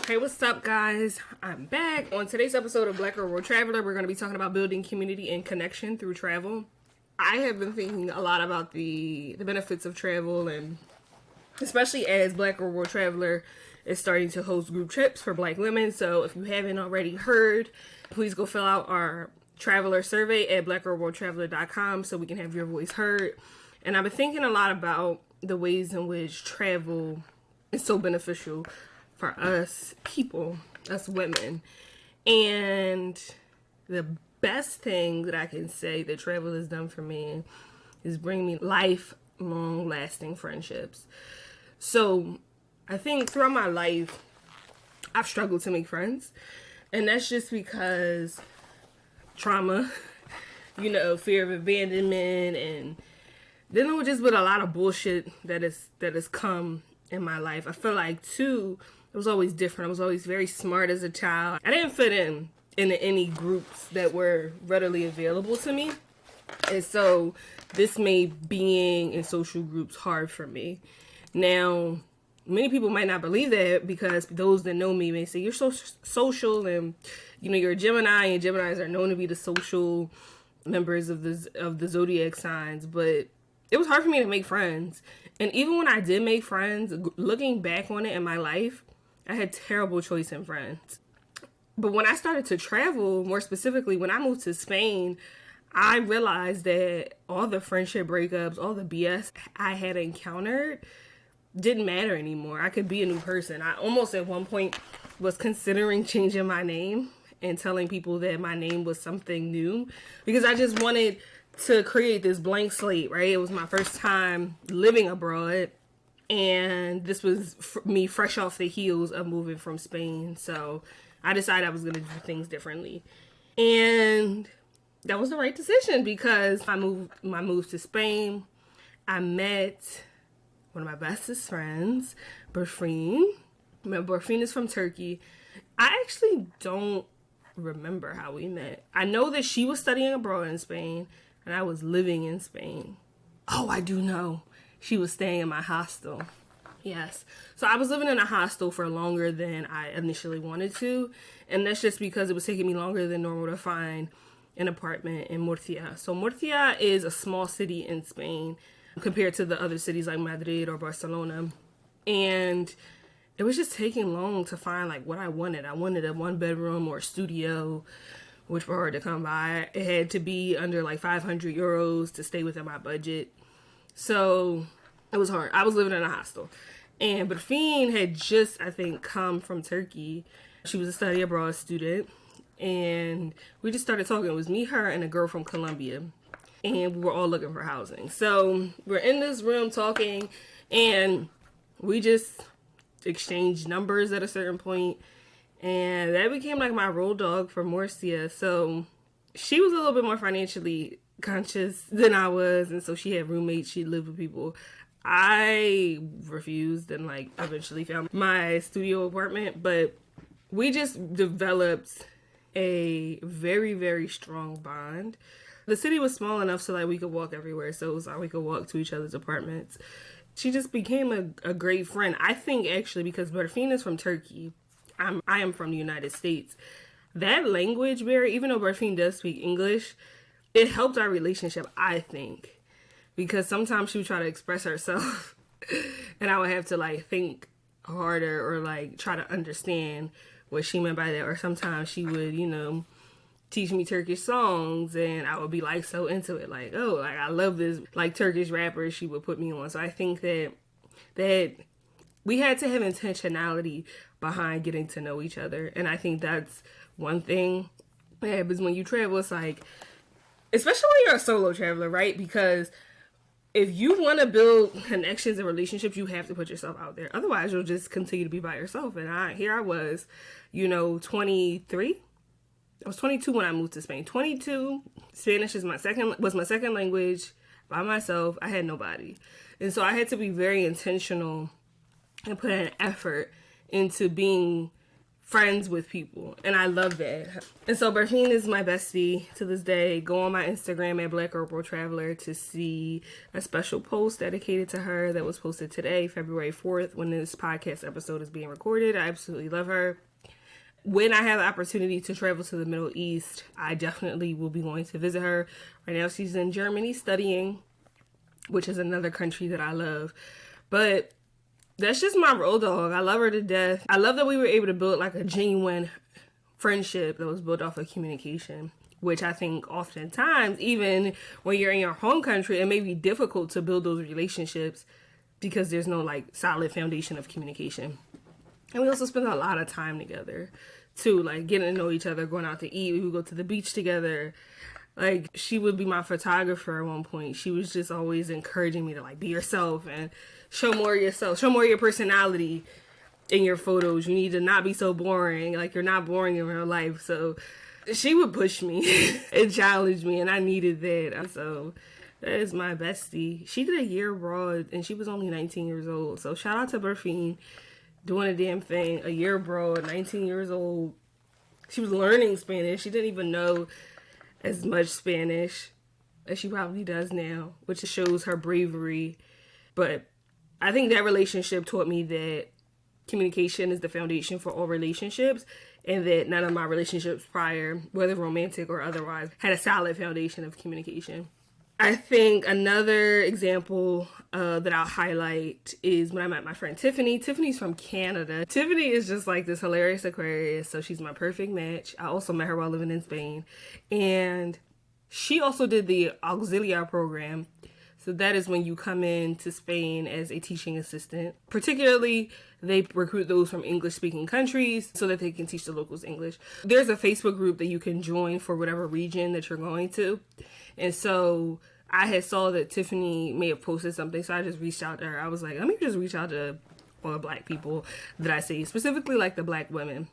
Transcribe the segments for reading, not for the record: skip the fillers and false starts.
Hey, what's up, guys? I'm back. On today's episode of Black Girl World Traveler, we're going to be talking about building community and connection through travel. I have been thinking a lot about the benefits of travel, and especially as Black Girl World Traveler is starting to host group trips for Black women. So if you haven't already heard, please go fill out our traveler survey at blackgirlworldtraveler.com so we can have your voice heard. And I've been thinking a lot about the ways in which travel is so beneficial for us people, us women. And the best thing that I can say that travel has done for me is bring me lifelong lasting friendships. So I think throughout my life, I've struggled to make friends. And that's just because trauma, fear of abandonment, and dealing with a lot of bullshit that has come in my life. I feel like, too, it was always different. I was always very smart as a child. I didn't fit into any groups that were readily available to me. And so this made being in social groups hard for me. Now, many people might not believe that because those that know me may say, you're so social and, you're a Gemini, and Geminis are known to be the social members of the zodiac signs. But it was hard for me to make friends. And even when I did make friends, looking back on it in my life, I had terrible choice in friends. But when I started to travel, more specifically, when I moved to Spain, I realized that all the friendship breakups, all the BS I had encountered didn't matter anymore. I could be a new person. I almost at one point was considering changing my name and telling people that my name was something new because I just wanted to create this blank slate, right? It was my first time living abroad. And this was me fresh off the heels of moving from Spain. So I decided I was going to do things differently. And that was the right decision because my move to Spain, I met one of my bestest friends, Berfine. Berfine is from Turkey. I actually don't remember how we met. I know that she was studying abroad in Spain and I was living in Spain. Oh, I do know. She was staying in my hostel. Yes. So I was living in a hostel for longer than I initially wanted to. And that's just because it was taking me longer than normal to find an apartment in Murcia. So Murcia is a small city in Spain compared to the other cities like Madrid or Barcelona. And it was just taking long to find what I wanted. I wanted a 1-bedroom or a studio, which were hard to come by. It had to be under 500 euros to stay within my budget. So it was hard. I was living in a hostel. And Berfine had just, I think, come from Turkey. She was a study abroad student. And we just started talking. It was me, her, and a girl from Colombia. And we were all looking for housing. So we're in this room talking. And we just exchanged numbers at a certain point. And that became my road dog for Murcia. So she was a little bit more financially conscious than I was, and so she had roommates, she lived with people. I refused and eventually found my studio apartment, but we just developed a very, very strong bond. The city was small enough so we could walk everywhere, so it was we could walk to each other's apartments. She just became a great friend. I think actually because Berfine is from Turkey, I am from the United States. That language barrier, even though Berfine does speak English, it helped our relationship, I think, because sometimes she would try to express herself and I would have to think harder or try to understand what she meant by that. Or sometimes she would, teach me Turkish songs and I would be so into it. I love this Turkish rapper she would put me on. So I think that we had to have intentionality behind getting to know each other. And I think that's one thing that happens when you travel. It's especially when you're a solo traveler, right? Because if you want to build connections and relationships, you have to put yourself out there. Otherwise, you'll just continue to be by yourself. And I was, 23. I was 22 when I moved to Spain. 22. Spanish was my second language. By myself. I had nobody. And so I had to be very intentional and put an effort into being friends with people, and I love that. And so Berfine is my bestie to this day. Go on my Instagram at Black World Traveler to see a special post dedicated to her that was posted today, February 4th, when this podcast episode is being recorded. I absolutely love her. When I have the opportunity to travel to the Middle East, I definitely will be going to visit her. Right now she's in Germany studying, which is another country that I love. But that's just my road dog. I love her to death. I love that we were able to build like a genuine friendship that was built off of communication, which I think oftentimes, even when you're in your home country, it may be difficult to build those relationships because there's no like solid foundation of communication. And we also spend a lot of time together too, like getting to know each other, going out to eat. We would go to the beach together. Like, she would be my photographer at one point. She was just always encouraging me to like be yourself and show more of yourself, show more of your personality in your photos. You need to not be so boring. Like, you're not boring in real life. So she would push me and challenge me, and I needed that. So that is my bestie. She did a year abroad, and she was only 19 years old. So shout out to Berfine, doing a damn thing. A year abroad, 19 years old. She was learning Spanish. She didn't even know as much Spanish as she probably does now, which shows her bravery. But I think that relationship taught me that communication is the foundation for all relationships, and that none of my relationships prior, whether romantic or otherwise, had a solid foundation of communication. I think another example that I'll highlight is when I met my friend Tiffany. Tiffany's from Canada. Tiffany is just like this hilarious Aquarius, so she's my perfect match. I also met her while living in Spain. And she also did the auxiliar program. So that is when you come in to Spain as a teaching assistant. Particularly, they recruit those from English-speaking countries so that they can teach the locals English. There's a Facebook group that you can join for whatever region that you're going to. And so I had saw that Tiffany may have posted something, so I just reached out to her. I was like, let me just reach out to all the Black people that I see, specifically like the Black women.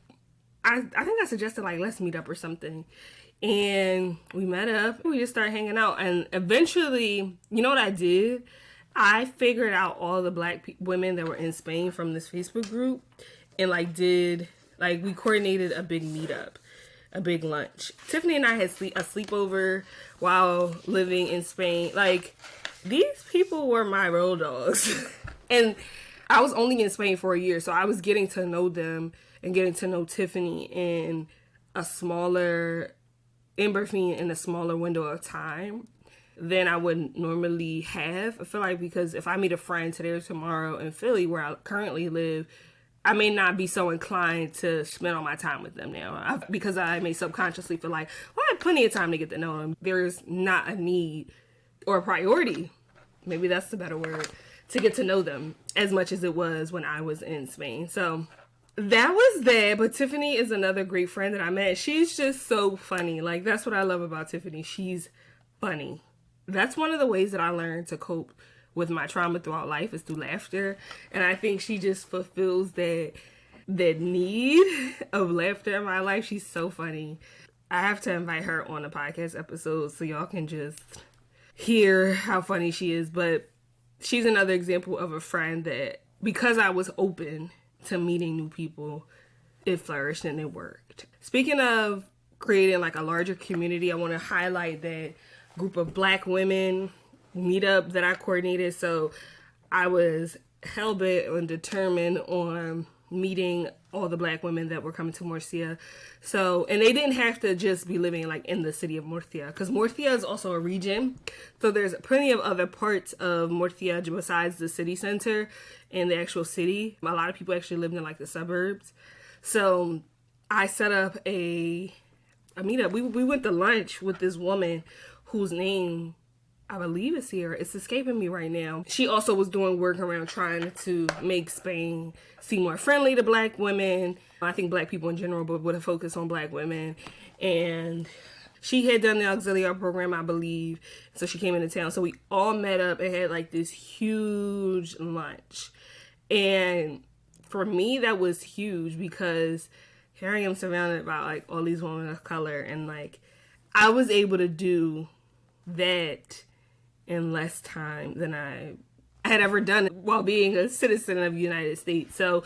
I think I suggested like, let's meet up or something. And we met up, we just started hanging out, and eventually, you know what I did? I figured out all the Black women that were in Spain from this Facebook group, and we coordinated a big meetup, a big lunch. Tiffany and I had a sleepover while living in Spain. Like, these people were my road dogs. And I was only in Spain for a year, so I was getting to know them and getting to know Tiffany in Berfine in a smaller window of time than I would normally have. I feel like because if I meet a friend today or tomorrow in Philly, where I currently live, I may not be so inclined to spend all my time with them now because I may subconsciously feel like, well, I have plenty of time to get to know them. There's not a need or a priority, maybe that's the better word, to get to know them as much as it was when I was in Spain. So that was that. But Tiffany is another great friend that I met. She's just so funny. Like, that's what I love about Tiffany. She's funny. That's one of the ways that I learned to cope with my trauma throughout life, is through laughter. And I think she just fulfills that need of laughter in my life. She's so funny. I have to invite her on a podcast episode so y'all can just hear how funny she is. But she's another example of a friend that, because I was open to meeting new people, it flourished and it worked. Speaking of creating like a larger community, I want to highlight that group of Black women meetup that I coordinated. So I was hell-bent and determined on meeting all the Black women that were coming to Murcia. So, and they didn't have to just be living like in the city of Murcia, because Murcia is also a region. So there's plenty of other parts of Murcia besides the city center and the actual city. A lot of people actually lived in like the suburbs. So I set up a meetup. We went to lunch with this woman whose name I believe is here. It's escaping me right now. She also was doing work around trying to make Spain seem more friendly to Black women. I think Black people in general, but with a focus on Black women. And she had done the auxiliary program, I believe. So she came into town. So we all met up and had like this huge lunch. And for me, that was huge because here I am surrounded by like all these women of color. And like, I was able to do that in less time than I I had ever done while being a citizen of the United States. So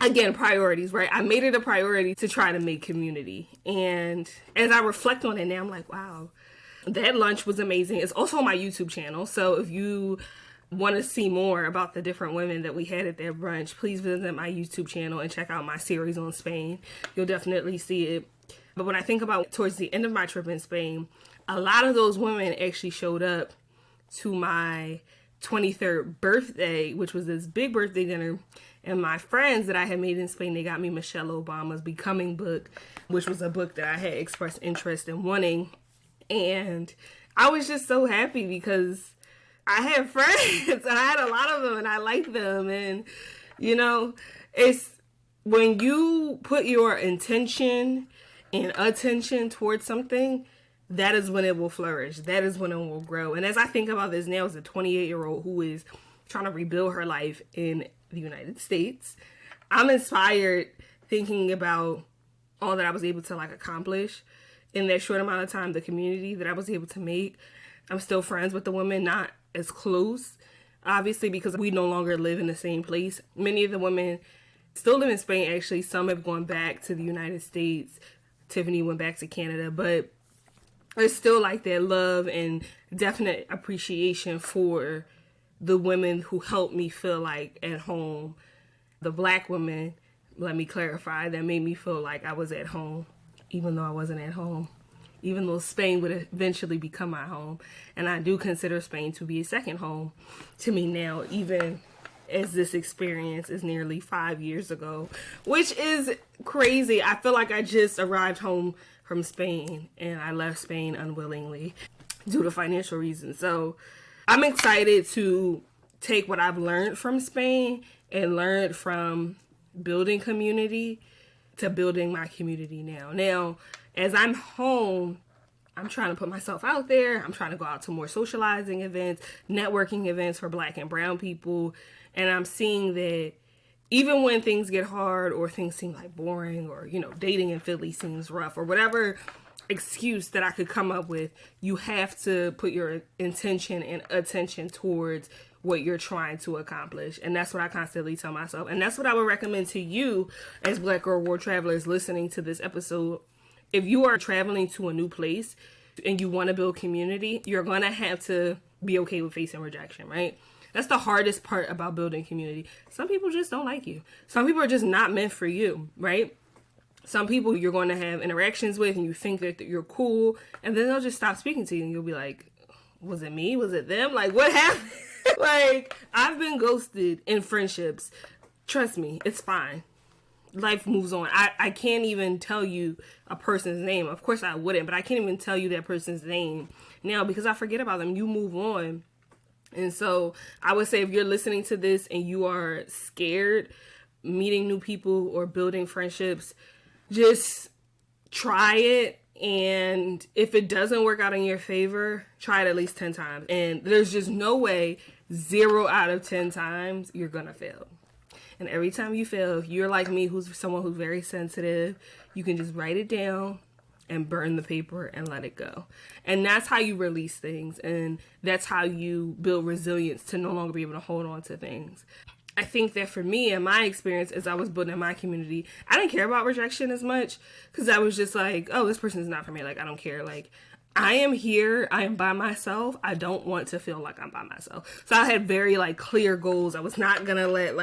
again, priorities, right? I made it a priority to try to make community. And as I reflect on it now, I'm like, wow, that lunch was amazing. It's also on my YouTube channel. So if you want to see more about the different women that we had at that brunch, please visit my YouTube channel and check out my series on Spain. You'll definitely see it. But when I think about towards the end of my trip in Spain, a lot of those women actually showed up to my 23rd birthday, which was this big birthday dinner. And my friends that I had made in Spain, they got me Michelle Obama's Becoming book, which was a book that I had expressed interest in wanting. And I was just so happy because I had friends and I had a lot of them and I liked them. And, you know, it's when you put your intention and attention towards something, that is when it will flourish. That is when it will grow. And as I think about this now as a 28-year-old who is trying to rebuild her life in the United States, I'm inspired thinking about all that I was able to accomplish in that short amount of time, the community that I was able to make. I'm still friends with the women, not as close, obviously, because we no longer live in the same place. Many of the women still live in Spain, actually. Some have gone back to the United States. Tiffany went back to Canada, but it's still that love and definite appreciation for the women who helped me feel like at home. The Black women, let me clarify, that made me feel like I was at home, even though I wasn't at home. Even though Spain would eventually become my home. And I do consider Spain to be a second home to me now, even as this experience is nearly 5 years ago, which is crazy. I feel like I just arrived home from Spain and I left Spain unwillingly due to financial reasons. So I'm excited to take what I've learned from Spain and learned from building community to building my community now. Now, as I'm home, I'm trying to put myself out there. I'm trying to go out to more socializing events, networking events for Black and brown people. And I'm seeing that even when things get hard or things seem boring or, dating in Philly seems rough or whatever excuse that I could come up with, you have to put your intention and attention towards what you're trying to accomplish. And that's what I constantly tell myself. And that's what I would recommend to you as Black Girl World Travelers listening to this episode. If you are traveling to a new place and you want to build community, you're going to have to be okay with facing rejection, right? That's the hardest part about building community. Some people just don't like you. Some people are just not meant for you, right? Some people you're going to have interactions with and you think that you're cool, and then they'll just stop speaking to you and you'll be like, was it me? Was it them? What happened? I've been ghosted in friendships. Trust me, it's fine. Life moves on. I can't even tell you a person's name. Of course I wouldn't, but I can't even tell you that person's name now because I forget about them. You move on. And so I would say if you're listening to this and you are scared meeting new people or building friendships, just try it. And if it doesn't work out in your favor, try it at least 10 times. And there's just no way 0 out of 10 times you're going to fail. And every time you fail, if you're like me, who's someone who's very sensitive, you can just write it down and burn the paper and let it go. And that's how you release things. And that's how you build resilience to no longer be able to hold on to things. I think that for me and my experience as I was building my community, I didn't care about rejection as much because I was just like, oh, this person is not for me. I don't care. I am here. I am by myself. I don't want to feel like I'm by myself. So I had very clear goals. I was not going to let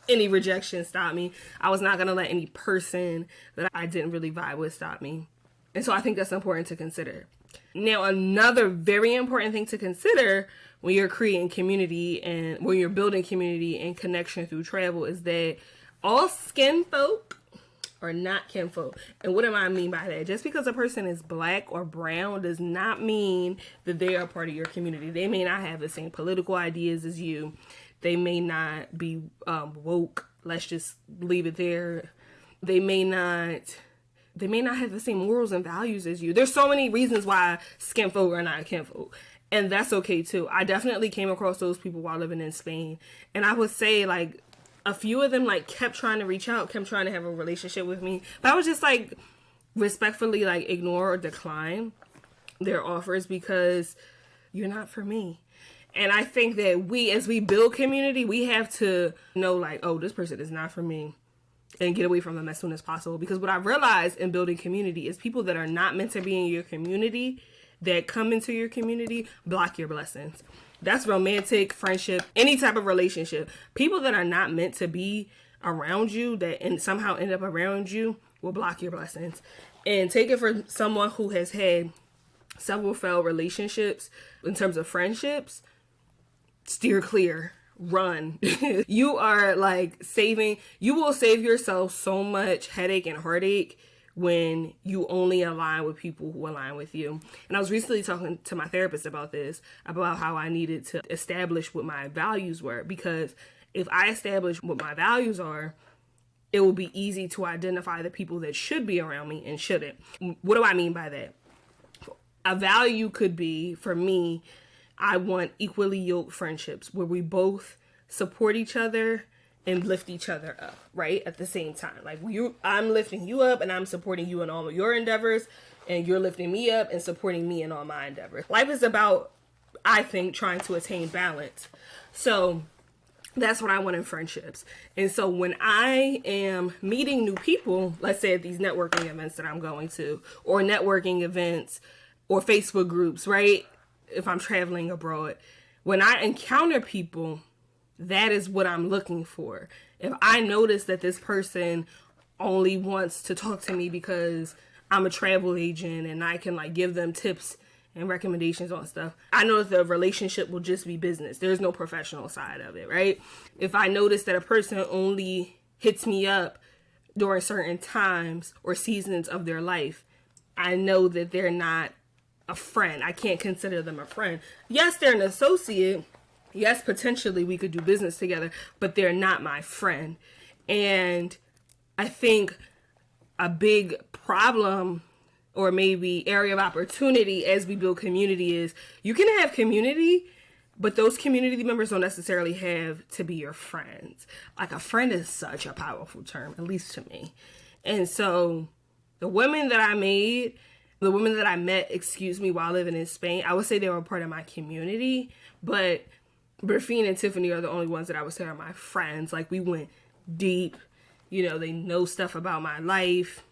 any rejection stop me. I was not going to let any person that I didn't really vibe with stop me. And so I think that's important to consider. Now, another very important thing to consider when you're creating community and when you're building community and connection through travel is that all skin folk are not kinfolk. And what do I mean by that? Just because a person is Black or brown does not mean that they are part of your community. They may not have the same political ideas as you. They may not be woke. Let's just leave it there. They may not have the same morals and values as you. There's so many reasons why skinfolk are not kinfolk. And that's okay too. I definitely came across those people while living in Spain. And I would say a few of them kept trying to reach out, kept trying to have a relationship with me. But I was just respectfully ignore or decline their offers because you're not for me. And I think that as we build community, we have to know like, oh, this person is not for me, and get away from them as soon as possible. Because what I realized in building community is people that are not meant to be in your community, that come into your community, block your blessings. That's romantic, friendship, any type of relationship. People that are not meant to be around you, that and somehow end up around you, will block your blessings. And take it for someone who has had several failed relationships in terms of friendships. Steer clear. Run. You are like you will save yourself so much headache and heartache when you only align with people who align with you. And I was recently talking to my therapist about this, about how I needed to establish what my values were. Because if I establish what my values are, it will be easy to identify the people that should be around me and shouldn't. What do I mean by that? A value could be, for me, I want equally yoked friendships where we both support each other and lift each other up, right? At the same time. Like I'm lifting you up and I'm supporting you in all of your endeavors, and you're lifting me up and supporting me in all my endeavors. Life is about, I think, trying to attain balance. So that's what I want in friendships. And so when I am meeting new people, let's say at these networking events that I'm going to, or networking events, or Facebook groups, right? If I'm traveling abroad, when I encounter people, that is what I'm looking for. If I notice that this person only wants to talk to me because I'm a travel agent and I can like give them tips and recommendations on stuff, I know that the relationship will just be business. There's no professional side of it, right? If I notice that a person only hits me up during certain times or seasons of their life, I know that they're not a friend. I can't consider them a friend. Yes, they're an associate. Yes, potentially we could do business together, but they're not my friend. And I think a big problem, or maybe area of opportunity as we build community, is you can have community, but those community members don't necessarily have to be your friends. Like, a friend is such a powerful term, at least to me. And so the women that I met, while living in Spain, I would say they were part of my community, but Berfine and Tiffany are the only ones that I would say are my friends. Like, we went deep, they know stuff about my life.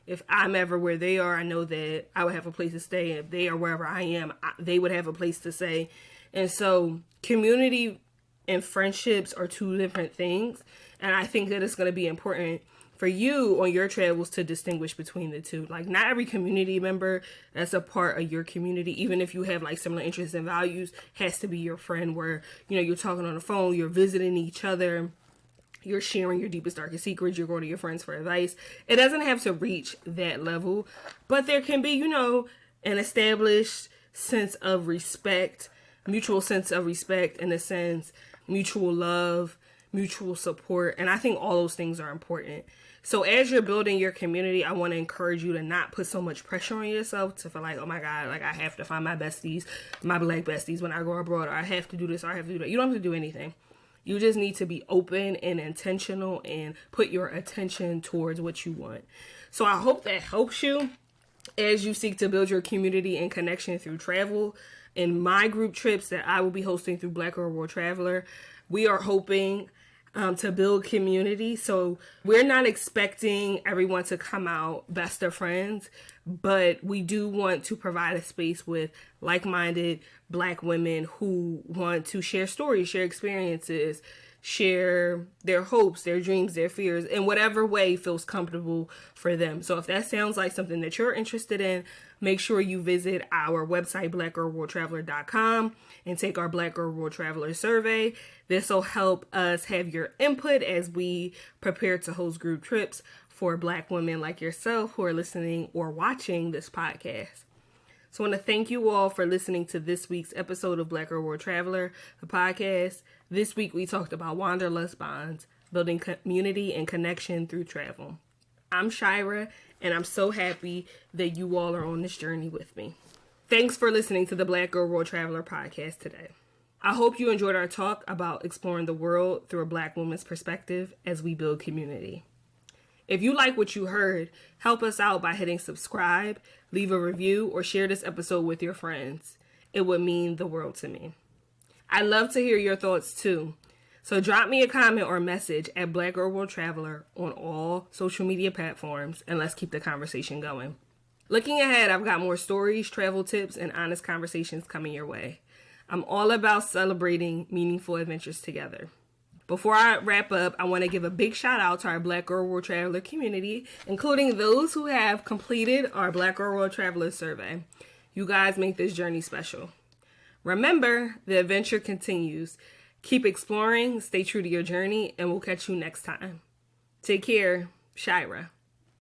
If I'm ever where they are, I know that I would have a place to stay. And if they are wherever I am, they would have a place to stay. And so community and friendships are two different things. And I think that it's going to be important for you on your travels to distinguish between the two. Like, not every community member that's a part of your community, even if you have like similar interests and values, has to be your friend where, you're talking on the phone, you're visiting each other, you're sharing your deepest, darkest secrets, you're going to your friends for advice. It doesn't have to reach that level, but there can be, an established sense of respect, mutual sense of respect, in a sense, mutual love, mutual support. And I think all those things are important. So as you're building your community, I want to encourage you to not put so much pressure on yourself to feel like, oh my God, like I have to find my besties, my black besties when I go abroad, or I have to do this, or I have to do that. You don't have to do anything. You just need to be open and intentional and put your attention towards what you want. So I hope that helps you as you seek to build your community and connection through travel. In my group trips that I will be hosting through Black Girl World Traveler, we are hoping to build community. So we're not expecting everyone to come out best of friends, but we do want to provide a space with like-minded Black women who want to share stories, share experiences, share their hopes, their dreams, their fears, in whatever way feels comfortable for them. So if that sounds like something that you're interested in, make sure you visit our website, blackgirlworldtraveler.com, and take our Black Girl World Traveler survey. This will help us have your input as we prepare to host group trips for Black women like yourself who are listening or watching this podcast. So I want to thank you all for listening to this week's episode of Black Girl World Traveler, the podcast. This week we talked about Wanderlust bonds, building community and connection through travel. I'm Shira, and I'm so happy that you all are on this journey with me. Thanks for listening to the Black Girl World Traveler podcast today. I hope you enjoyed our talk about exploring the world through a Black woman's perspective as we build community. If you like what you heard, help us out by hitting subscribe, leave a review, or share this episode with your friends. It would mean the world to me. I'd love to hear your thoughts too. So drop me a comment or message at Black Girl World Traveler on all social media platforms, and let's keep the conversation going. Looking ahead, I've got more stories, travel tips, and honest conversations coming your way. I'm all about celebrating meaningful adventures together. Before I wrap up, I want to give a big shout out to our Black Girl World Traveler community, including those who have completed our Black Girl World Traveler survey. You guys make this journey special. Remember, the adventure continues. Keep exploring, stay true to your journey, and we'll catch you next time. Take care, Shira.